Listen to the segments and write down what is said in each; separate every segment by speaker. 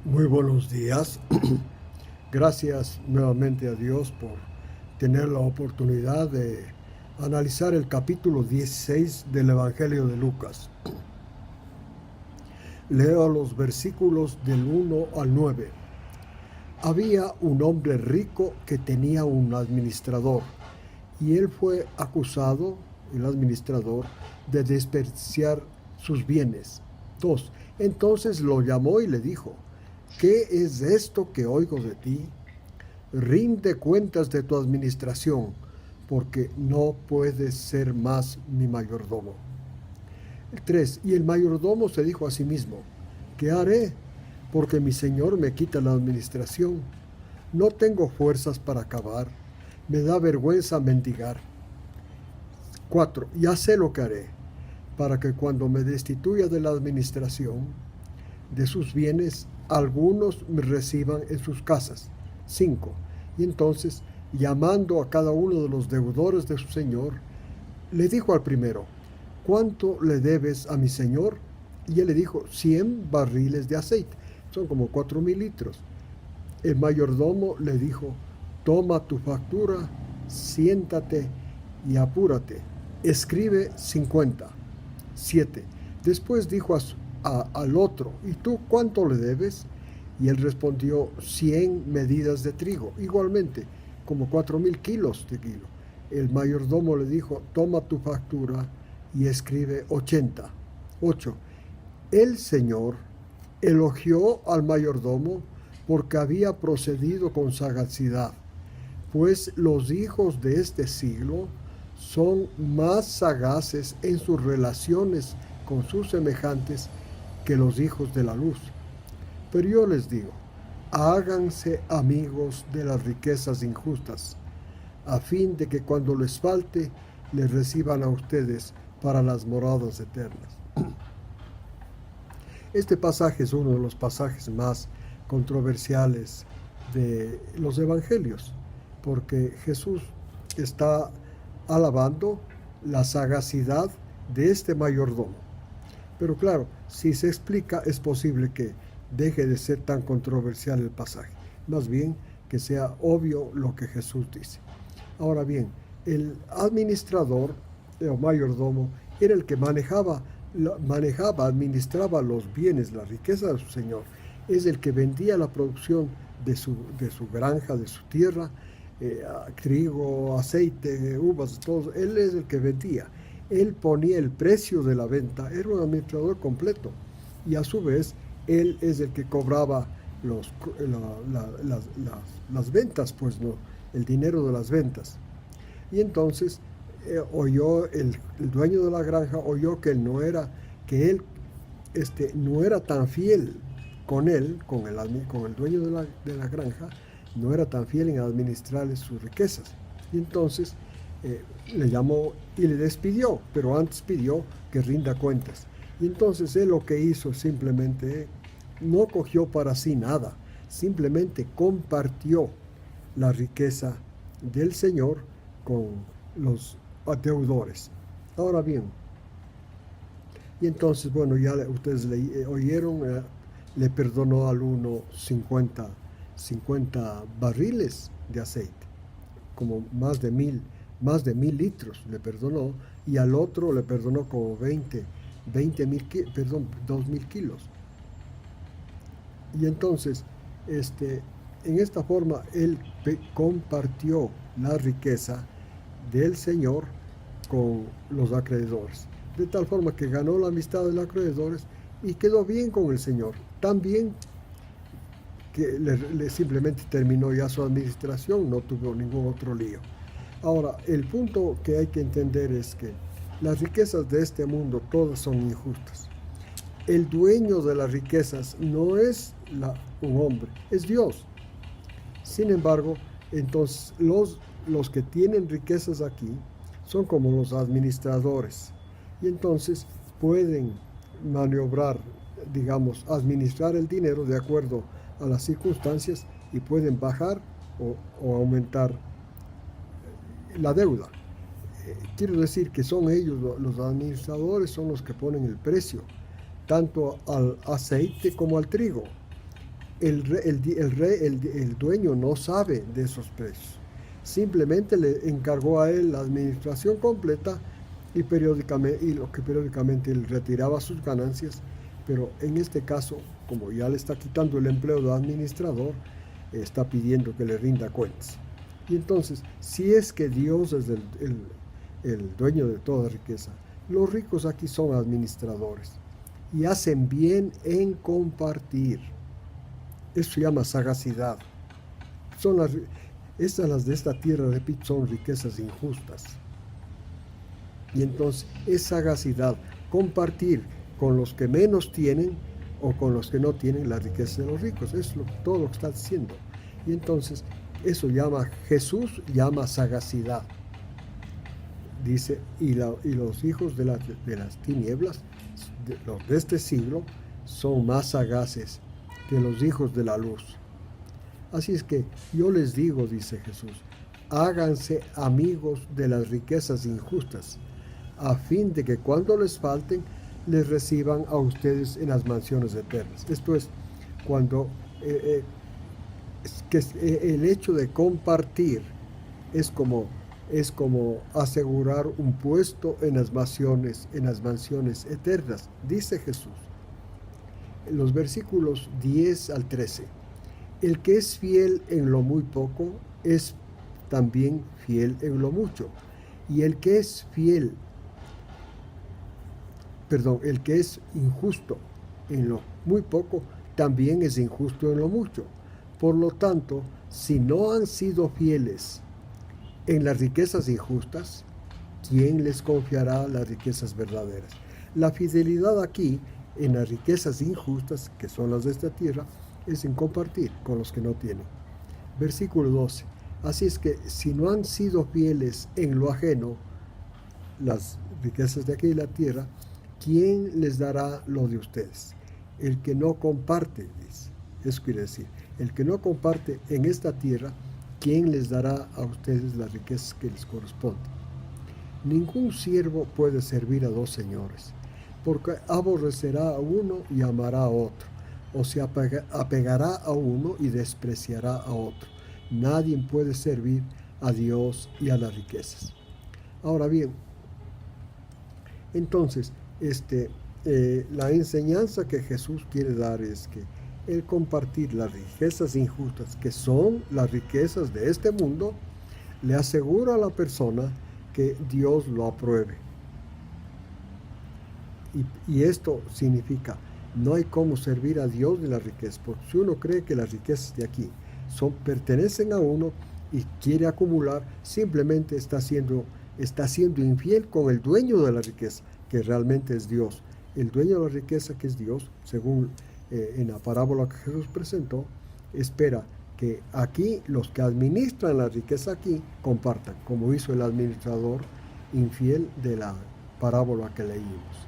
Speaker 1: Muy buenos días. Gracias nuevamente a Dios por tener la oportunidad de analizar el capítulo 16 del Evangelio de Lucas. Leo los versículos del 1 al 9. Había un hombre rico que tenía un administrador, y él fue acusado, el administrador, de desperdiciar sus bienes. 2. Entonces lo llamó y le dijo: ¿qué es esto que oigo de ti? Rinde cuentas de tu administración, porque no puedes ser más mi mayordomo. 3. Y el mayordomo se dijo a sí mismo: ¿qué haré? Porque mi señor me quita la administración. No tengo fuerzas para acabar. Me da vergüenza mendigar. 4. Ya sé lo que haré, para que cuando me destituya de la administración de sus bienes, algunos me reciban en sus casas. 5. Y entonces, llamando a cada uno de los deudores de su señor, le dijo al primero: ¿cuánto le debes a mi señor? Y él le dijo: 100 barriles de aceite, son como 4,000 litros. El mayordomo le dijo: toma tu factura, siéntate y apúrate, escribe 50. 7. Después dijo al otro: ¿y tú cuánto le debes? Y él respondió: 100 medidas de trigo, igualmente, como 4,000 kilos de kilo. El mayordomo le dijo: toma tu factura y escribe 80. 8. El Señor elogió al mayordomo porque había procedido con sagacidad, pues los hijos de este siglo son más sagaces en sus relaciones con sus semejantes que los hijos de la luz. Pero yo les digo: háganse amigos de las riquezas injustas, a fin de que cuando les falte, les reciban a ustedes para las moradas eternas. Este pasaje es uno de los pasajes más controversiales de los evangelios, porque Jesús está alabando la sagacidad de este mayordomo. Pero claro, si se explica, es posible que deje de ser tan controversial el pasaje, más bien que sea obvio lo que Jesús dice. Ahora bien, el administrador o mayordomo era el que administraba los bienes, la riqueza de su señor. Es el que vendía la producción de su granja, de su tierra, trigo, aceite, uvas, todo. Él es el que vendía. Él ponía el precio de la venta. Era un administrador completo. Y a su vez, él es el que cobraba las ventas, pues no, el dinero de las ventas. Y entonces oyó el dueño de la granja, oyó que él no era tan fiel con él, con el dueño de la granja, no era tan fiel en administrarle sus riquezas. Y entonces le llamó y le despidió, pero antes pidió que rinda cuentas. Y entonces él lo que hizo simplemente no cogió para sí nada, simplemente compartió la riqueza del Señor con los deudores. Ahora bien, y entonces, bueno, ya ustedes oyeron, le perdonó al uno 50 barriles de aceite, como más de mil litros le perdonó, y al otro le perdonó como 2,000 kilos. Y entonces, en esta forma, él compartió la riqueza del Señor con los acreedores, de tal forma que ganó la amistad de los acreedores y quedó bien con el Señor, tan bien que simplemente terminó ya su administración, no tuvo ningún otro lío. Ahora, el punto que hay que entender es que las riquezas de este mundo todas son injustas. El dueño de las riquezas no es un hombre, es Dios. Sin embargo, entonces los que tienen riquezas aquí son como los administradores, y entonces pueden maniobrar, digamos, administrar el dinero de acuerdo a las circunstancias, y pueden bajar o aumentar la deuda. Quiero decir que son ellos, los administradores, son los que ponen el precio, tanto al aceite como al trigo. el dueño no sabe de esos precios. Simplemente le encargó a él la administración completa y lo que periódicamente él retiraba sus ganancias, pero en este caso, como ya le está quitando el empleo de administrador, está pidiendo que le rinda cuentas. Y entonces, si es que Dios es el dueño de toda riqueza, los ricos aquí son administradores y hacen bien en compartir. Eso se llama sagacidad. Las de esta tierra, repito, son riquezas injustas. Y entonces es sagacidad compartir con los que menos tienen o con los que no tienen la riqueza de los ricos. Es todo lo que está diciendo. Y entonces eso Jesús llama sagacidad. Dice, y los hijos de las tinieblas, los de este siglo, son más sagaces que los hijos de la luz. Así es que yo les digo, dice Jesús, háganse amigos de las riquezas injustas, a fin de que cuando les falten, les reciban a ustedes en las mansiones eternas. Esto es, cuando el hecho de compartir es como asegurar un puesto en las mansiones eternas, dice Jesús. En los versículos 10 al 13, el que es fiel en lo muy poco es también fiel en lo mucho, y el que es injusto en lo muy poco también es injusto en lo mucho. Por lo tanto, si no han sido fieles en las riquezas injustas, ¿quién les confiará las riquezas verdaderas? La fidelidad aquí en las riquezas injustas, que son las de esta tierra, es en compartir con los que no tienen. Versículo 12. Así es que si no han sido fieles en lo ajeno, las riquezas de aquí de la tierra, ¿quién les dará lo de ustedes? El que no comparte, dice. Eso quiere decir, el que no comparte en esta tierra, ¿quién les dará a ustedes las riquezas que les corresponden? Ningún siervo puede servir a dos señores, porque aborrecerá a uno y amará a otro, o se apegará a uno y despreciará a otro. Nadie puede servir a Dios y a las riquezas. Ahora bien, entonces, la enseñanza que Jesús quiere dar es que el compartir las riquezas injustas, que son las riquezas de este mundo, le asegura a la persona que Dios lo apruebe. Y esto significa, no hay cómo servir a Dios de las riquezas, porque si uno cree que las riquezas de aquí pertenecen a uno y quiere acumular, simplemente está siendo infiel con el dueño de la riqueza, que realmente es Dios. El dueño de la riqueza, que es Dios, según en la parábola que Jesús presentó, espera que aquí los que administran la riqueza aquí compartan, como hizo el administrador infiel de la parábola que leímos.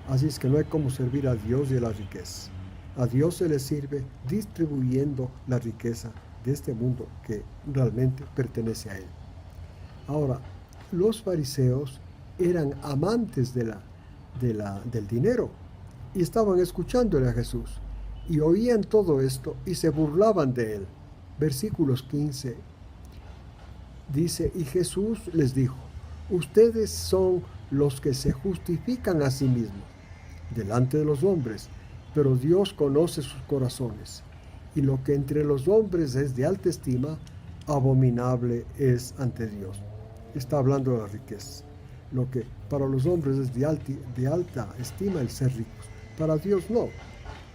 Speaker 1: Así es que no hay cómo servir a Dios y a las riquezas. A Dios se le sirve distribuyendo la riqueza de este mundo que realmente pertenece a Él. Ahora, los fariseos eran amantes del dinero y estaban escuchándole a Jesús y oían todo esto y se burlaban de Él. Versículos 15 dice, y Jesús les dijo, ustedes son los que se justifican a sí mismos delante de los hombres, pero Dios conoce sus corazones, y lo que entre los hombres es de alta estima, abominable es ante Dios. Está hablando de las riquezas. Lo que para los hombres es de alta estima el ser ricos, para Dios no.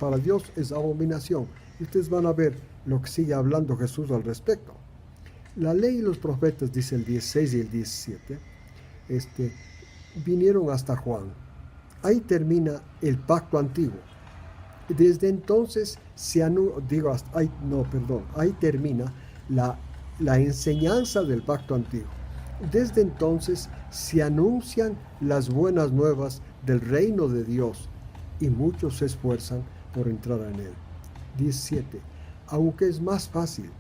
Speaker 1: Para Dios es abominación. Y ustedes van a ver lo que sigue hablando Jesús al respecto. La ley y los profetas, dice el 16 y el 17, vinieron hasta Juan. Ahí termina el pacto antiguo. Desde entonces ahí termina la enseñanza del pacto antiguo. Desde entonces se anuncian las buenas nuevas del reino de Dios y muchos se esfuerzan por entrar en él. 17. Aunque es más fácil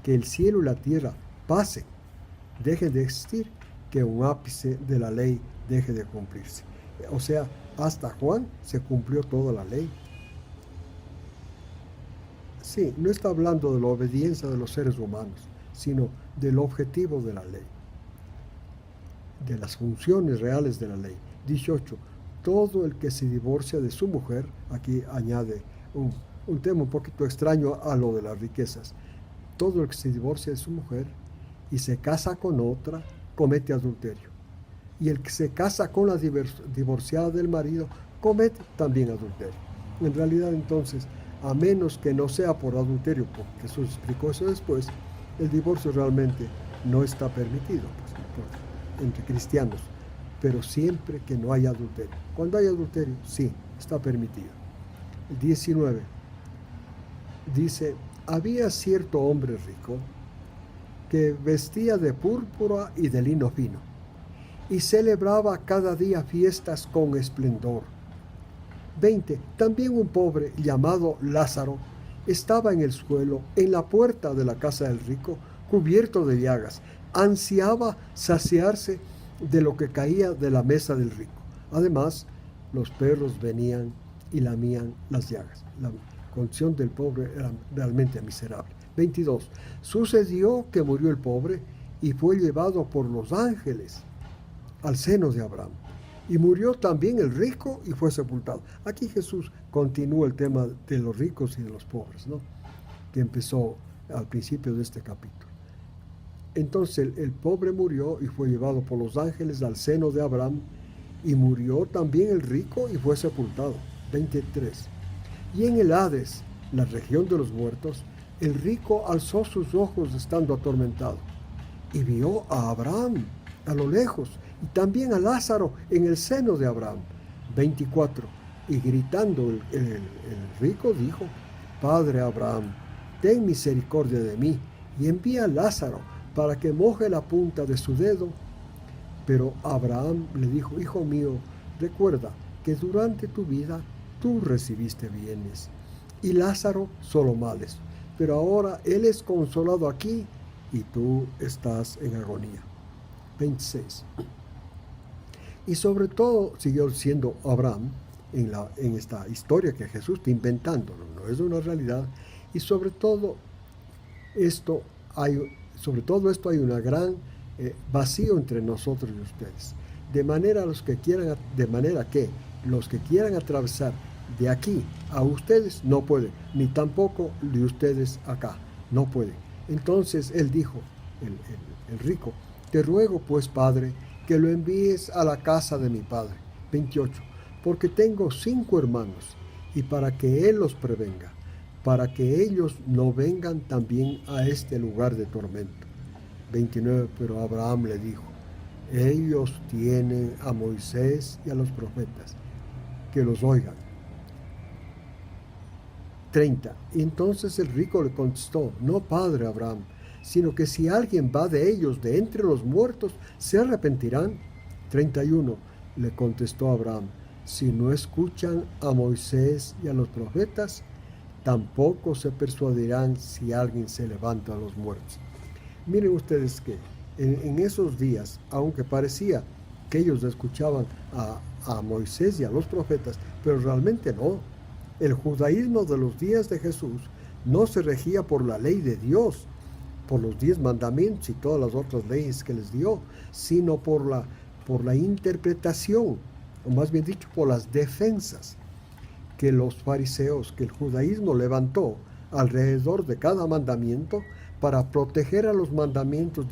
Speaker 1: que el cielo y la tierra pasen, dejen de existir, que un ápice de la ley deje de cumplirse. O sea, hasta Juan se cumplió toda la ley. Sí, no está hablando de la obediencia de los seres humanos, sino del objetivo de la ley, de las funciones reales de la ley. 18. Todo el que se divorcia de su mujer, aquí añade un tema un poquito extraño a lo de las riquezas. Todo el que se divorcia de su mujer y se casa con otra, comete adulterio. Y el que se casa con la divorciada del marido, comete también adulterio. En realidad, entonces, a menos que no sea por adulterio, porque Jesús explicó eso después, el divorcio realmente no está permitido entre cristianos, pero siempre que no haya adulterio. Cuando hay adulterio, sí, está permitido. El 19 dice, había cierto hombre rico que vestía de púrpura y de lino fino, y celebraba cada día fiestas con esplendor. 20. También un pobre llamado Lázaro estaba en el suelo, en la puerta de la casa del rico, cubierto de llagas. Ansiaba saciarse de lo que caía de la mesa del rico. Además, los perros venían y lamían las llagas. La condición del pobre era realmente miserable. 22. Sucedió que murió el pobre y fue llevado por los ángeles al seno de Abraham. Y murió también el rico y fue sepultado. Aquí Jesús continúa el tema de los ricos y de los pobres, ¿no?, que empezó al principio de este capítulo. Entonces el pobre murió y fue llevado por los ángeles al seno de Abraham, y murió también el rico y fue sepultado. 23. Y en el Hades, la región de los muertos, el rico alzó sus ojos estando atormentado, y vio a Abraham a lo lejos, y también a Lázaro en el seno de Abraham. 24. Y gritando el rico dijo, Padre Abraham, ten misericordia de mí, y envía a Lázaro para que moje la punta de su dedo. Pero Abraham le dijo, hijo mío, recuerda que durante tu vida tú recibiste bienes, y Lázaro solo males, pero ahora él es consolado aquí, y tú estás en agonía. 26. Y sobre todo, siguió siendo Abraham en esta historia que Jesús está inventando, no es una realidad, y sobre todo esto hay una gran vacío entre nosotros y ustedes, de manera que los que quieran atravesar de aquí a ustedes no pueden, ni tampoco de ustedes acá, no pueden. Entonces él dijo, el rico, te ruego pues, Padre, que lo envíes a la casa de mi padre. 28. Porque tengo 5 hermanos, y para que él los prevenga, para que ellos no vengan también a este lugar de tormento. 29. Pero Abraham le dijo, ellos tienen a Moisés y a los profetas, que los oigan. 30. Y entonces el rico le contestó, no, Padre Abraham, sino que si alguien va de ellos de entre los muertos, se arrepentirán. 31. Le contestó Abraham, si no escuchan a Moisés y a los profetas, tampoco se persuadirán si alguien se levanta a los muertos. Miren ustedes que en esos días, aunque parecía que ellos escuchaban a Moisés y a los profetas, pero realmente no. El judaísmo de los días de Jesús no se regía por la ley de Dios, por los 10 mandamientos y todas las otras leyes que les dio, sino por la interpretación, o más bien dicho, por las defensas que los fariseos, que el judaísmo levantó alrededor de cada mandamiento para proteger a los mandamientos,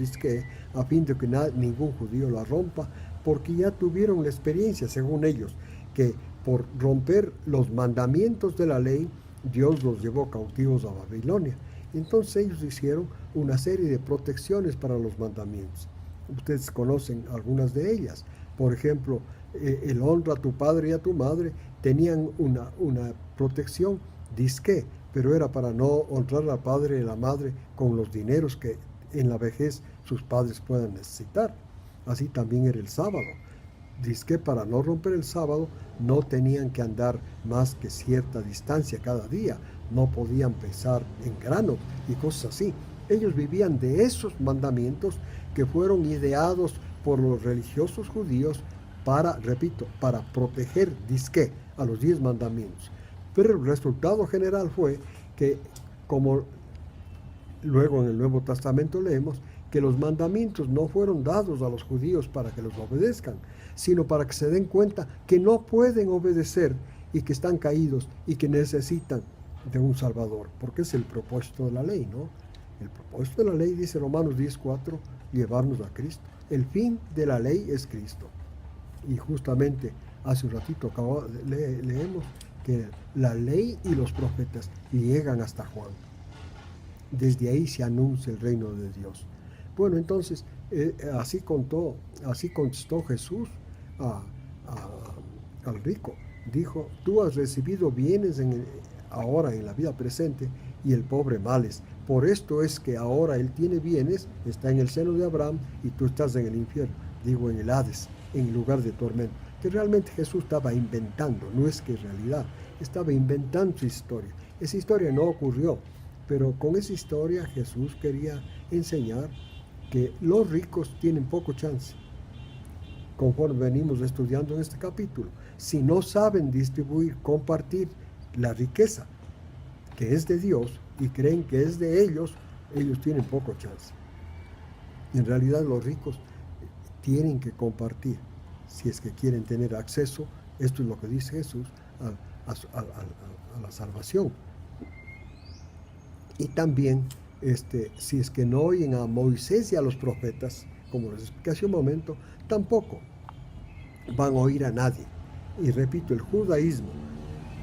Speaker 1: a fin de que ningún judío la rompa, porque ya tuvieron la experiencia, según ellos, que por romper los mandamientos de la ley, Dios los llevó cautivos a Babilonia. Entonces ellos hicieron una serie de protecciones para los mandamientos. Ustedes conocen algunas de ellas. Por ejemplo, el honra a tu padre y a tu madre tenían una protección, pero era para no honrar al padre y a la madre con los dineros que en la vejez sus padres puedan necesitar. Así también era el sábado. Para no romper el sábado no tenían que andar más que cierta distancia cada día, no podían pesar en grano y cosas así. Ellos vivían de esos mandamientos que fueron ideados por los religiosos judíos para proteger a los 10 mandamientos. Pero el resultado general fue que como luego en el Nuevo Testamento leemos que los mandamientos no fueron dados a los judíos para que los obedezcan, sino para que se den cuenta que no pueden obedecer y que están caídos y que necesitan de un Salvador, porque es el propósito de la ley, ¿no? El propósito de la ley, dice Romanos 10:4, llevarnos a Cristo. El fin de la ley es Cristo. Y justamente hace un ratito leemos que la ley y los profetas llegan hasta Juan. Desde ahí se anuncia el reino de Dios. Bueno, entonces, así contestó Jesús al rico. Dijo, tú has recibido bienes ahora en la vida presente y el pobre males. Por esto es que ahora él tiene bienes, está en el seno de Abraham y tú estás en el infierno, digo en el Hades, en lugar de tormento. Que realmente Jesús estaba inventando, no es que en realidad, estaba inventando su historia. Esa historia no ocurrió, pero con esa historia Jesús quería enseñar que los ricos tienen poco chance, conforme venimos estudiando en este capítulo. Si no saben distribuir, compartir la riqueza que es de Dios y creen que es de ellos tienen poco chance. En realidad los ricos tienen que compartir si es que quieren tener acceso, esto es lo que dice Jesús, a la salvación. Y también, si es que no oyen a Moisés y a los profetas, como les expliqué hace un momento, tampoco van a oír a nadie. Y repito, el judaísmo,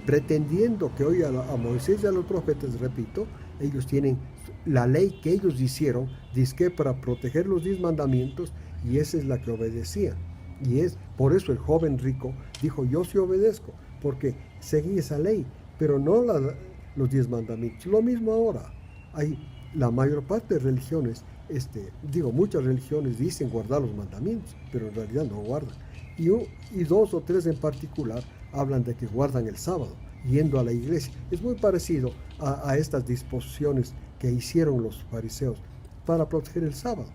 Speaker 1: pretendiendo que oiga a Moisés y a los profetas, repito, ellos tienen la ley que ellos hicieron, dizque para proteger los 10 mandamientos, y esa es la que obedecían. Y es por eso el joven rico dijo, yo sí obedezco, porque seguí esa ley, pero no los 10 mandamientos. Lo mismo ahora. Hay la mayor parte de religiones, muchas religiones dicen guardar los mandamientos, pero en realidad no guardan. Y 2 o 3 en particular hablan de que guardan el sábado, yendo a la iglesia. Es muy parecido a estas disposiciones que hicieron los fariseos para proteger el sábado.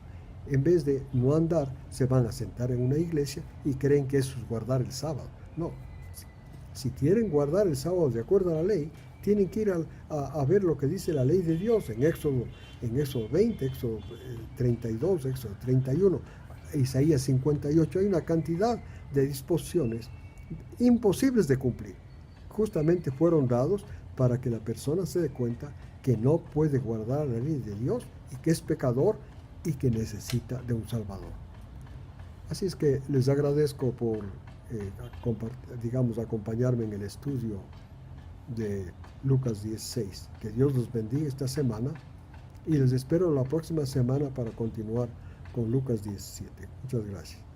Speaker 1: En vez de no andar, se van a sentar en una iglesia y creen que eso es guardar el sábado. No, si quieren guardar el sábado de acuerdo a la ley, tienen que ir a ver lo que dice la ley de Dios en Éxodo 20, Éxodo 32, Éxodo 31, Isaías 58. Hay una cantidad de disposiciones imposibles de cumplir. Justamente fueron dados para que la persona se dé cuenta que no puede guardar la ley de Dios y que es pecador y que necesita de un Salvador. Así es que les agradezco por, acompañarme en el estudio de Lucas 16. Que Dios los bendiga esta semana y les espero la próxima semana para continuar con Lucas 17. Muchas gracias.